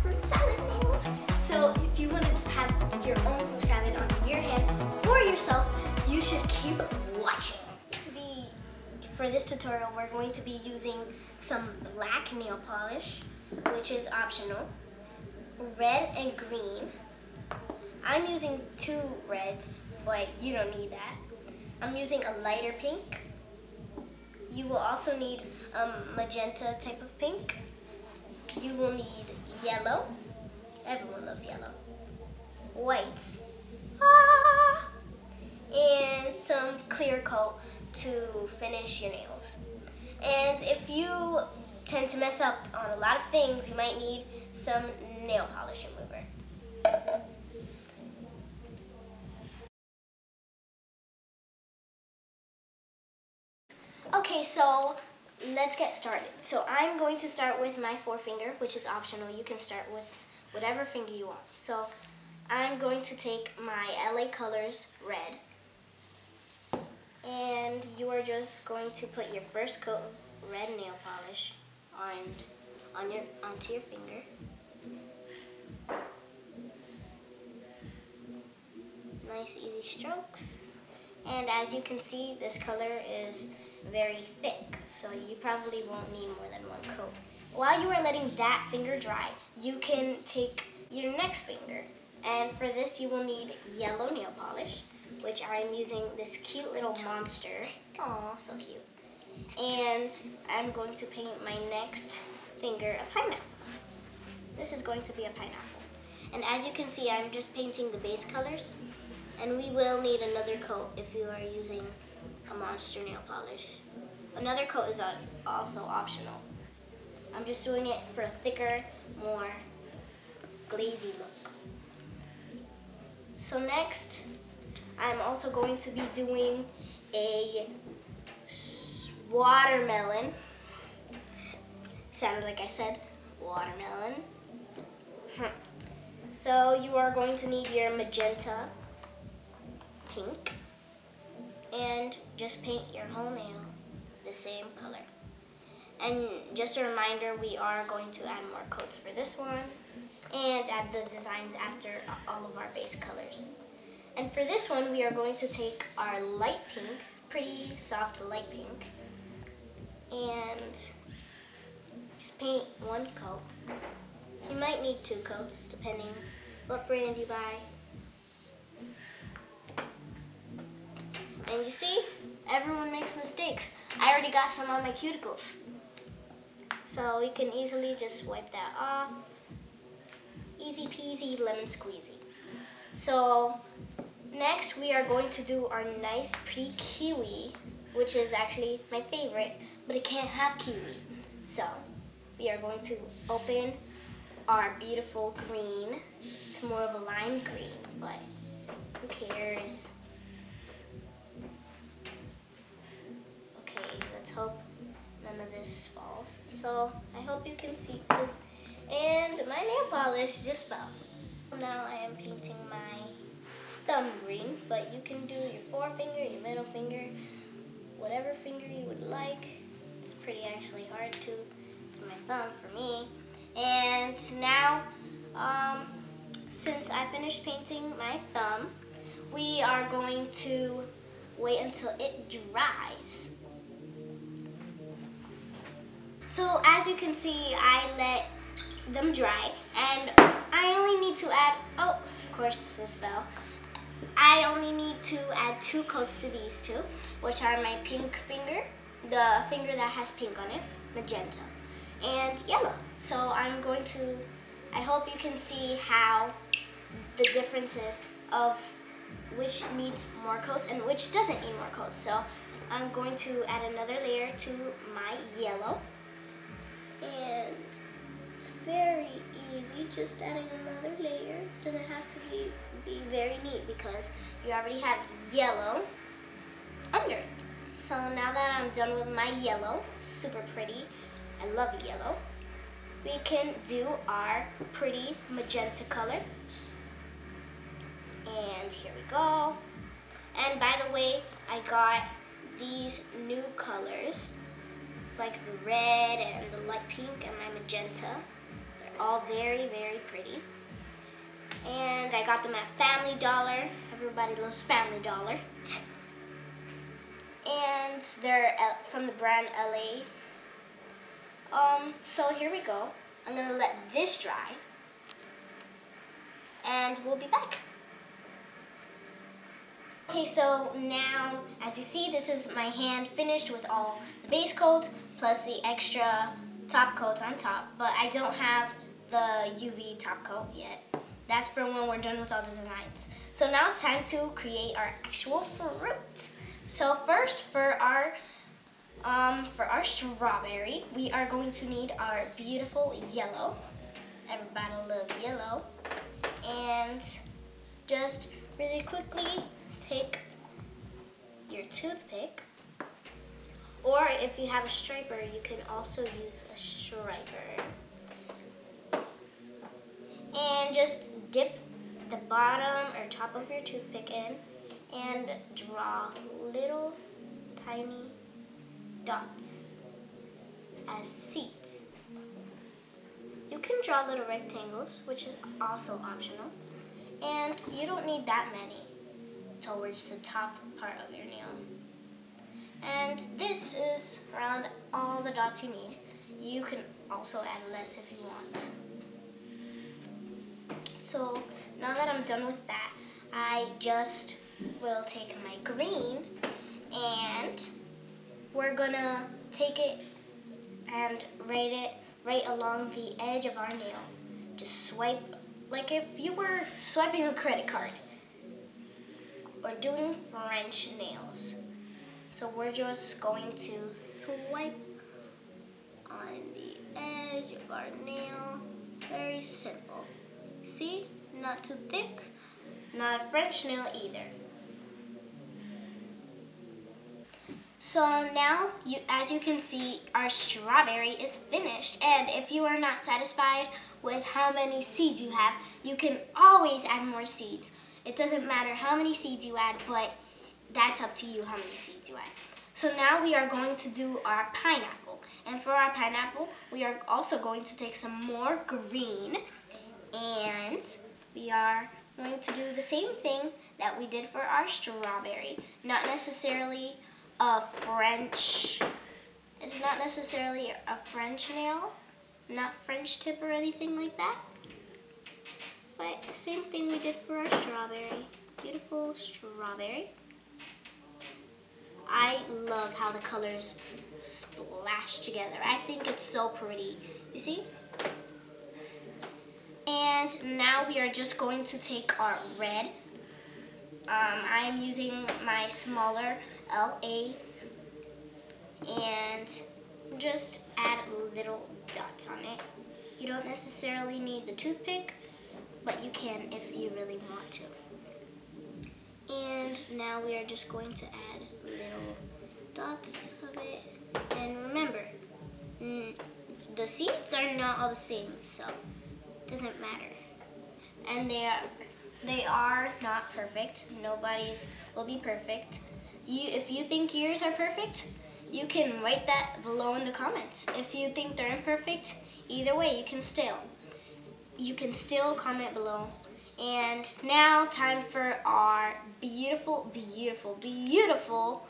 fruit salad nails. So if you want to have your own fruit salad on your hand for yourself, you should keep watching. For this tutorial, we're going to be using some black nail polish, which is optional, red and green. I'm using 2 reds, but you don't need that. I'm using a lighter pink. You will also need magenta type of pink. You will need yellow. Everyone loves yellow. White. And some clear coat to finish your nails. And if you tend to mess up on a lot of things, you might need some nail polish remover. Okay, so let's get started. So I'm going to start with my forefinger, which is optional. You can start with whatever finger you want. So I'm going to take my LA Colors red, and you are just going to put your first coat of red nail polish onto your finger. Nice easy strokes. And as you can see, this color is very thick, so you probably won't need more than 1 coat. While you are letting that finger dry, you can take your next finger, and for this you will need yellow nail polish, which I'm using this cute little monster. Aw, so cute. And I'm going to paint my next finger a pineapple. This is going to be a pineapple. And as you can see, I'm just painting the base colors. And we will need another coat if you are using a monster nail polish. Another coat is also optional. I'm just doing it for a thicker, more glazy look. So next, I'm also going to be doing a watermelon. Sounded like I said watermelon. So you are going to need your magenta pink, and just paint your whole nail the same color. And just a reminder, we are going to add more coats for this one and add the designs after all of our base colors. And for this one, we are going to take our light pink, pretty soft light pink, and just paint 1 coat. You might need 2 coats depending what brand you buy. And you see, everyone makes mistakes. I already got some on my cuticles. So we can easily just wipe that off. Easy peasy, lemon squeezy. So next we are going to do our nice pretty kiwi, which is actually my favorite, but it can't have kiwi. So we are going to open our beautiful green. It's more of a lime green, but who cares? Let's hope none of this falls. So I hope you can see this. And my nail polish just fell. Now I am painting my thumb green, but you can do your forefinger, your middle finger, whatever finger you would like. It's pretty actually hard to do my thumb for me. And now, since I finished painting my thumb, we are going to wait until it dries. So as you can see, I let them dry, and I only need to add, oh, of course this fell. I only need to add 2 coats to these 2, which are my pink finger, the finger that has pink on it, magenta, and yellow. So I'm going to, I hope you can see how the differences of which needs more coats and which doesn't need more coats. So I'm going to add another layer to my yellow. And it's very easy, just adding another layer. Doesn't have to be very neat because you already have yellow under it. So now that I'm done with my yellow, super pretty, I love yellow, we can do our pretty magenta color. And here we go. And by the way, I got these new colors, like the red and the light pink and my magenta. all very, very pretty. And I got them at Family Dollar. Everybody loves Family Dollar. And they're from the brand LA. So here we go. I'm gonna let this dry. And we'll be back. Okay, so now, as you see, this is my hand finished with all the base coats plus the extra top coats on top, but I don't have the UV top coat yet. That's for when we're done with all the designs. So now it's time to create our actual fruit. So first, for our strawberry, we are going to need our beautiful yellow. Everybody loves yellow. And just really quickly, take your toothpick, or if you have a striper, you can also use a striper. And just dip the bottom or top of your toothpick in and draw little tiny dots as seeds. You can draw little rectangles, which is also optional, and you don't need that many towards the top part of your nail. And this is around all the dots you need. You can also add less if you want. So now that I'm done with that, I just will take my green and we're gonna take it and write it right along the edge of our nail. Just swipe like if you were swiping a credit card or doing French nails. So we're just going to swipe on the edge of our nail. Very simple. See? Not too thick, not a French nail either. So now, as you can see, our strawberry is finished. And if you are not satisfied with how many seeds you have, you can always add more seeds. It doesn't matter how many seeds you add, but that's up to you how many seeds you add. So now we are going to do our pineapple. And for our pineapple, we are also going to take some more green, and we are going to do the same thing that we did for our strawberry. Not necessarily a French, it's not necessarily a French nail, not French tip or anything like that. But same thing we did for our strawberry. Beautiful strawberry. I love how the colors splash together. I think it's so pretty. You see? And now we are just going to take our red. I am using my smaller LA and just add little dots on it. You don't necessarily need the toothpick, but you can if you really want to. And now we are just going to add little dots of it. And remember, the seeds are not all the same, so it doesn't matter. And they are not perfect. Nobody's will be perfect. If you think yours are perfect, you can write that below in the comments. If you think they're imperfect, either way, you can still comment below. And now time for our beautiful, beautiful, beautiful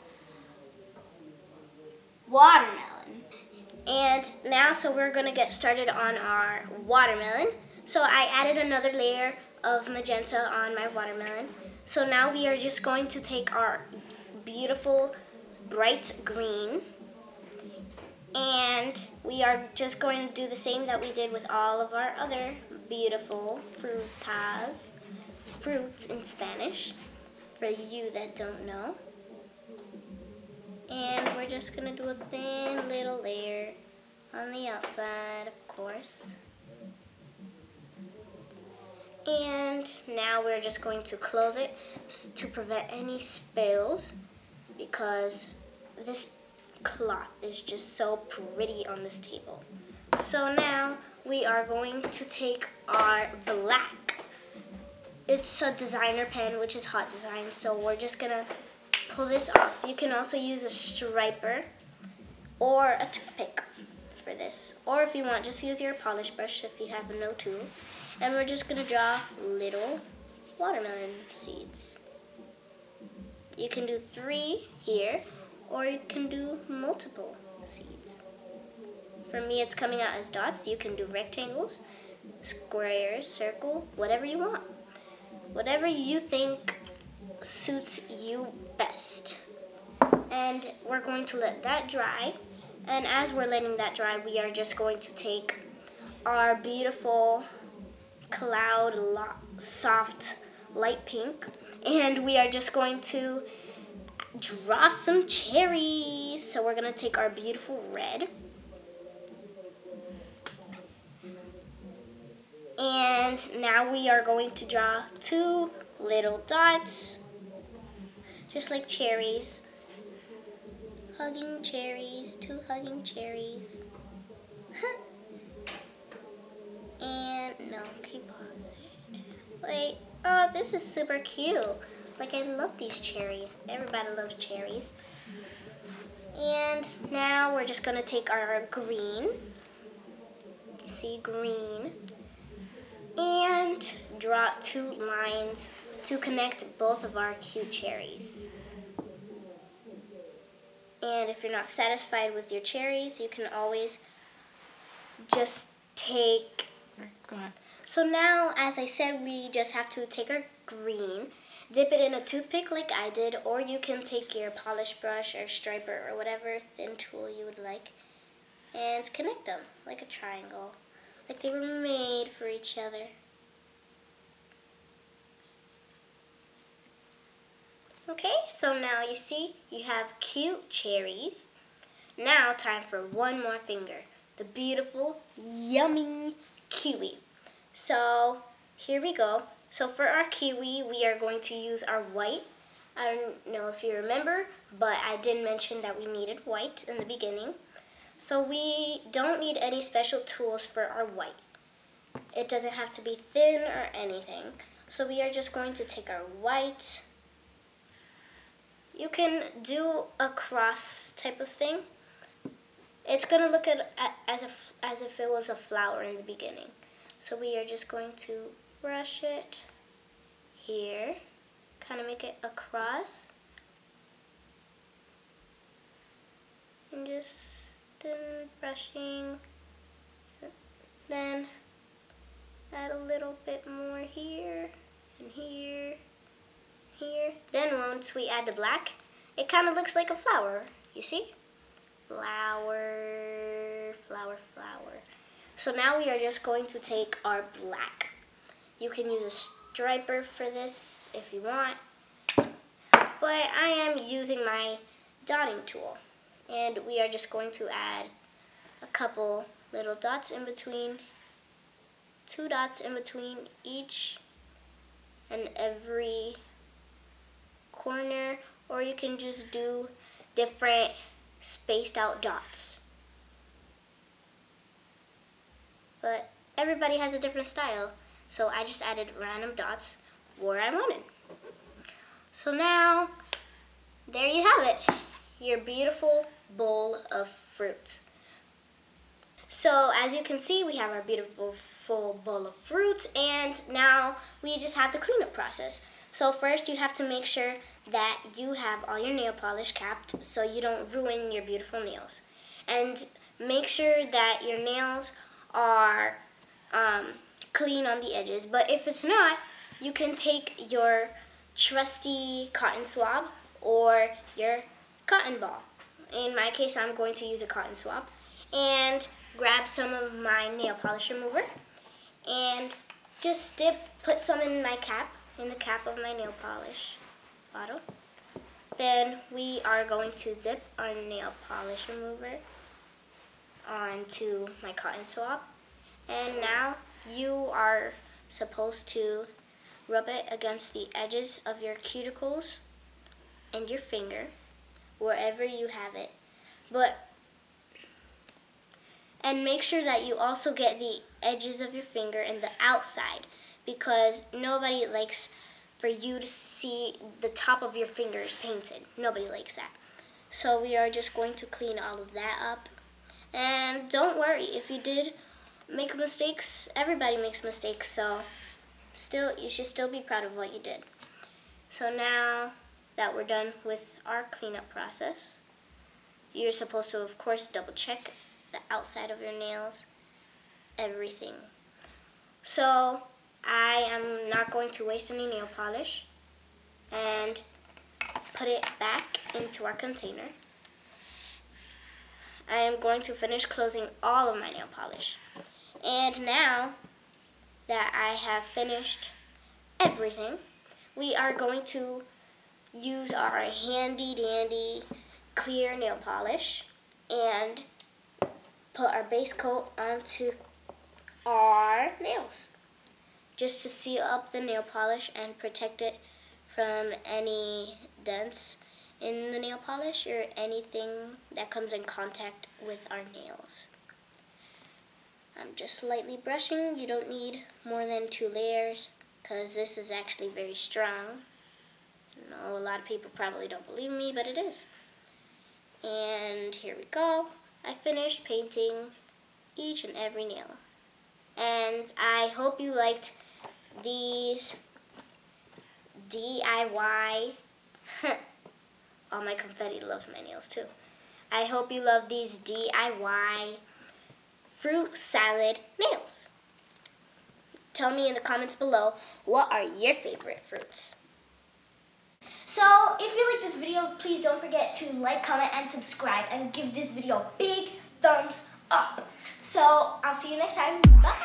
watermelon. And now, so we're gonna get started on our watermelon. So I added another layer of magenta on my watermelon. So now we are just going to take our beautiful bright green, and we are just going to do the same that we did with all of our other beautiful fruits in Spanish, for you that don't know. And we're just gonna do a thin little layer on the outside, of course. And now we're just going to close it to prevent any spills, because this cloth is just so pretty on this table. So now we are going to take our black. It's a designer pen, which is hot design, so we're just gonna pull this off. You can also use a striper or a toothpick for this. Or if you want, just use your polish brush if you have no tools. And we're just gonna draw little watermelon seeds. You can do 3 here, or you can do multiple seeds. For me, it's coming out as dots. You can do rectangles, squares, circle, whatever you want. Whatever you think suits you best. And we're going to let that dry. And as we're letting that dry, we are just going to take our beautiful cloud soft light pink, and we are just going to draw some cherries. So we're going to take our beautiful red, and now we are going to draw 2 little dots, just like cherries. Hugging cherries, 2 hugging cherries. And no, keep pausing. Wait, oh, this is super cute. Like, I love these cherries. Everybody loves cherries. And now we're just gonna take our green. See, green. And draw 2 lines to connect both of our cute cherries. And if you're not satisfied with your cherries, you can always just take... Go ahead. So now, as I said, we just have to take our green, dip it in a toothpick like I did, or you can take your polish brush or striper or whatever thin tool you would like, and connect them like a triangle, like they were made for each other. Okay, so now you see you have cute cherries. Now time for one more finger, the beautiful, yummy kiwi. So here we go. So for our kiwi, we are going to use our white. I don't know if you remember, but I did mention that we needed white in the beginning. So we don't need any special tools for our white. It doesn't have to be thin or anything. So we are just going to take our white. You can do a cross type of thing. It's going to look as if it was a flower in the beginning. So we are just going to brush it here, kind of make it a cross. And just then brushing, then add a little bit more here and here. Here. Then once we add the black, it kind of looks like a flower, you see? Flower, flower, flower. So now we are just going to take our black. You can use a striper for this if you want, but I am using my dotting tool. And we are just going to add a couple little dots in between, 2 dots in between each and every corner, or you can just do different spaced out dots. But everybody has a different style, so I just added random dots where I wanted. So now, there you have it, your beautiful bowl of fruit. So as you can see, we have our beautiful full bowl of fruit, and now we just have the cleanup process. So first you have to make sure that you have all your nail polish capped so you don't ruin your beautiful nails. And make sure that your nails are clean on the edges. But if it's not, you can take your trusty cotton swab or your cotton ball. In my case, I'm going to use a cotton swab. And grab some of my nail polish remover and just put some in my cap, in the cap of my nail polish bottle. Then we are going to dip our nail polish remover onto my cotton swab. And now you are supposed to rub it against the edges of your cuticles and your finger, wherever you have it. And make sure that you also get the edges of your finger and the outside, because nobody likes for you to see the top of your fingers painted. Nobody likes that. So we are just going to clean all of that up. And don't worry, if you did make mistakes, everybody makes mistakes, so you should still be proud of what you did. So now that we're done with our cleanup process, you're supposed to, of course, double check the outside of your nails, everything. So I am not going to waste any nail polish and put it back into our container. I am going to finish closing all of my nail polish. And now that I have finished everything, we are going to use our handy dandy clear nail polish and put our base coat onto our nails, just to seal up the nail polish and protect it from any dents in the nail polish or anything that comes in contact with our nails. I'm just lightly brushing. You don't need more than 2 layers because this is actually very strong. I know a lot of people probably don't believe me, but it is. And here we go. I finished painting each and every nail. And I hope you liked these DIY all my confetti loves my nails too. I hope you love these DIY fruit salad nails. Tell me in the comments below, what are your favorite fruits? So, if you like this video, please don't forget to like, comment, and subscribe, and give this video a big thumbs up. So, I'll see you next time. Bye!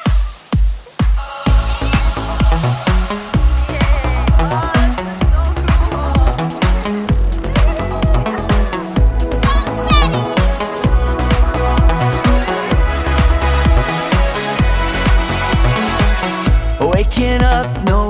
Waking up, no